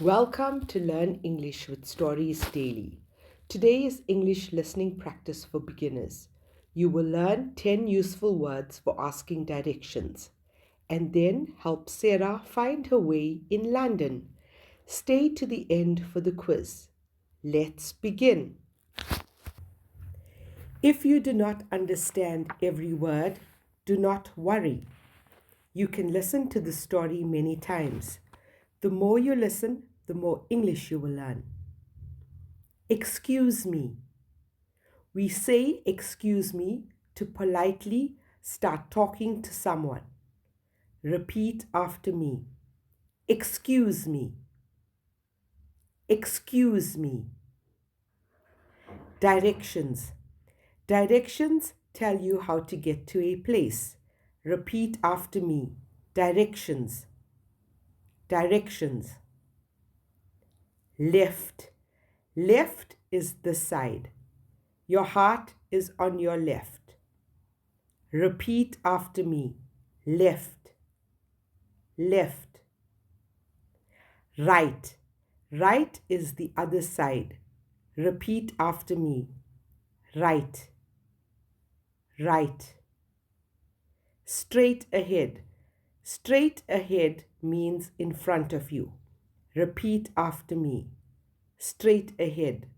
Welcome to Learn English with Stories Daily. Today is English listening practice for beginners. You will learn 10 useful words for asking directions and then help Sarah find her way in London. Stay to the end for the quiz. Let's begin. If you do not understand every word, do not worry. You can listen to the story many times. The more you listen, the more English you will learn. Excuse me. We say excuse me to politely start talking to someone. Repeat after me. Excuse me. Excuse me. Directions. Directions tell you how to get to a place. Repeat after me. Directions. Directions. Left. Left is this side. Your heart is on your left. Repeat after me. Left. Left. Right. Right is the other side. Repeat after me. Right. Right. Straight ahead. Straight ahead means in front of you. Repeat after me. Straight ahead.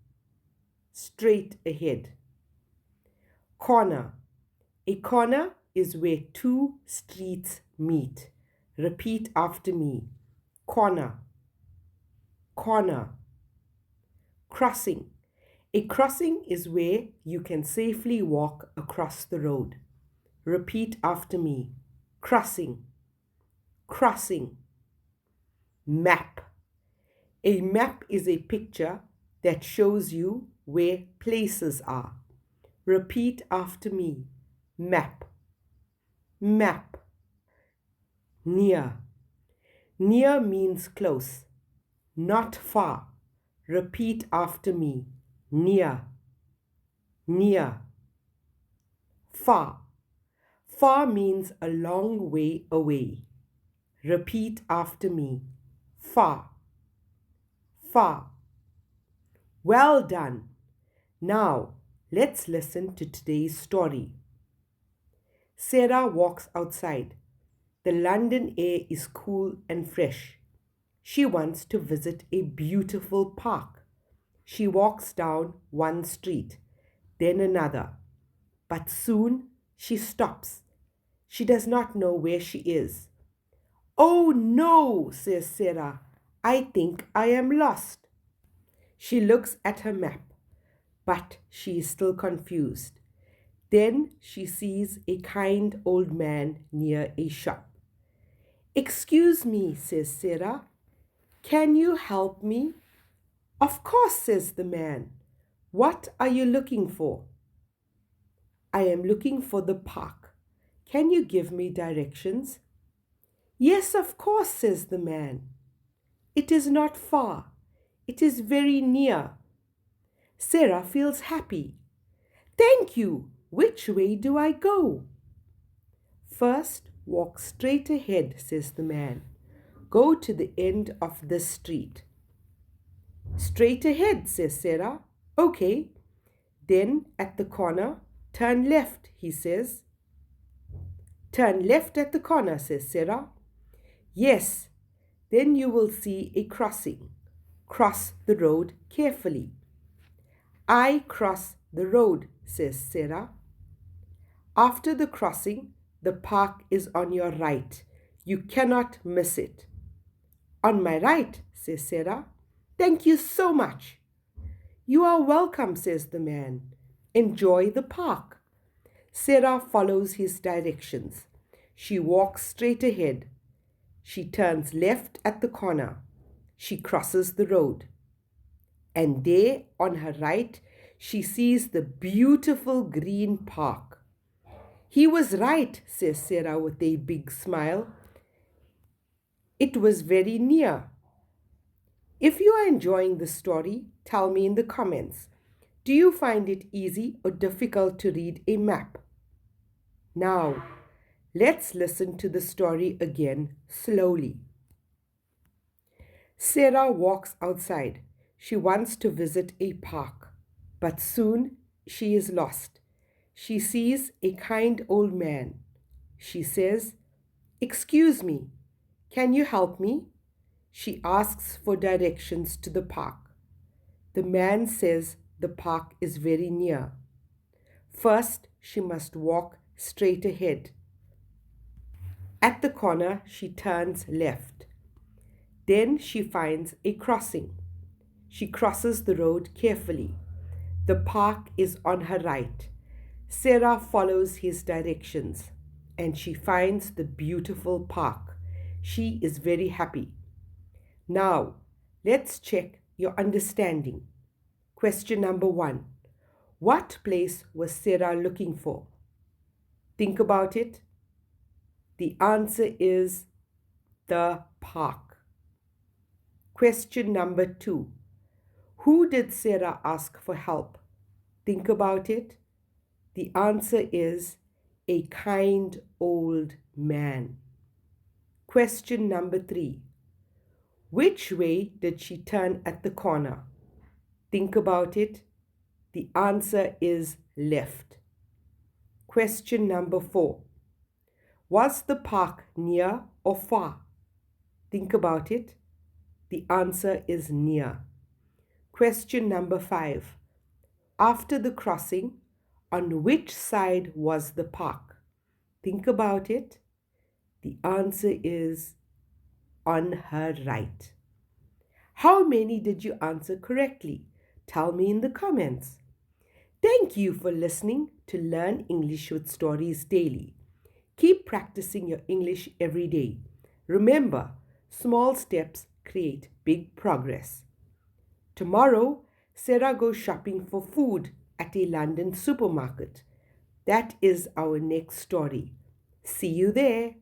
Straight ahead. Corner. A corner is where two streets meet. Repeat after me. Corner. Corner. Crossing. A crossing is where you can safely walk across the road. Repeat after me. Crossing. Crossing. Map. A map is a picture that shows you where places are. Repeat after me. Map. Map. Near. Near means close, not far. Repeat after me. Near. Near. Far. Far means a long way away. Repeat after me. Far. Far. Well done. Now, let's listen to today's story. Sarah walks outside. The London air is cool and fresh. She wants to visit a beautiful park. She walks down one street, then another. But soon she stops. She does not know where she is. "Oh no," says Sarah. "I think I am lost." She looks at her map, but she is still confused. Then she sees a kind old man near a shop. "Excuse me," says Sarah. "Can you help me?" "Of course," says the man. "What are you looking for?" "I am looking for the park. Can you give me directions?" "Yes, of course," says the man. "It is not far. It is very near." Sarah feels happy. "Thank you. Which way do I go?" "First, walk straight ahead," says the man. "Go to the end of this street." "Straight ahead," says Sarah. "Okay." Then at the corner, turn left, he says. "Turn left at the corner," says Sarah. "Yes." Then you will see a crossing. Cross the road carefully. "I cross the road," says Sarah. After the crossing, the park is on your right. You cannot miss it. "On my right," says Sarah. "Thank you so much." "You are welcome," says the man. "Enjoy the park." Sarah follows his directions. She walks straight ahead. She turns left at the corner. She crosses the road. And there on her right, she sees the beautiful green park. "He was right," says Sarah with a big smile. "It was very near." If you are enjoying the story, tell me in the comments. Do you find it easy or difficult to read a map? Now, let's listen to the story again slowly. Sarah walks outside. She wants to visit a park, but soon she is lost. She sees a kind old man. She says, "Excuse me, can you help me?" She asks for directions to the park. The man says the park is very near. First, she must walk straight ahead. At the corner, she turns left. Then she finds a crossing. She crosses the road carefully. The park is on her right. Sarah follows his directions and she finds the beautiful park. She is very happy. Now, let's check your understanding. Question number 1. What place was Sarah looking for? Think about it. The answer is the park. Question number 2. Who did Sarah ask for help? Think about it. The answer is a kind old man. Question number 3. Which way did she turn at the corner? Think about it. The answer is left. Question number 4. Was the park near or far? Think about it. The answer is near. Question number 5. After the crossing, on which side was the park? Think about it. The answer is on her right. How many did you answer correctly? Tell me in the comments. Thank you for listening to Learn English with Stories Daily. Keep practicing your English every day. Remember, small steps create big progress. Tomorrow, Sarah goes shopping for food at a London supermarket. That is our next story. See you there.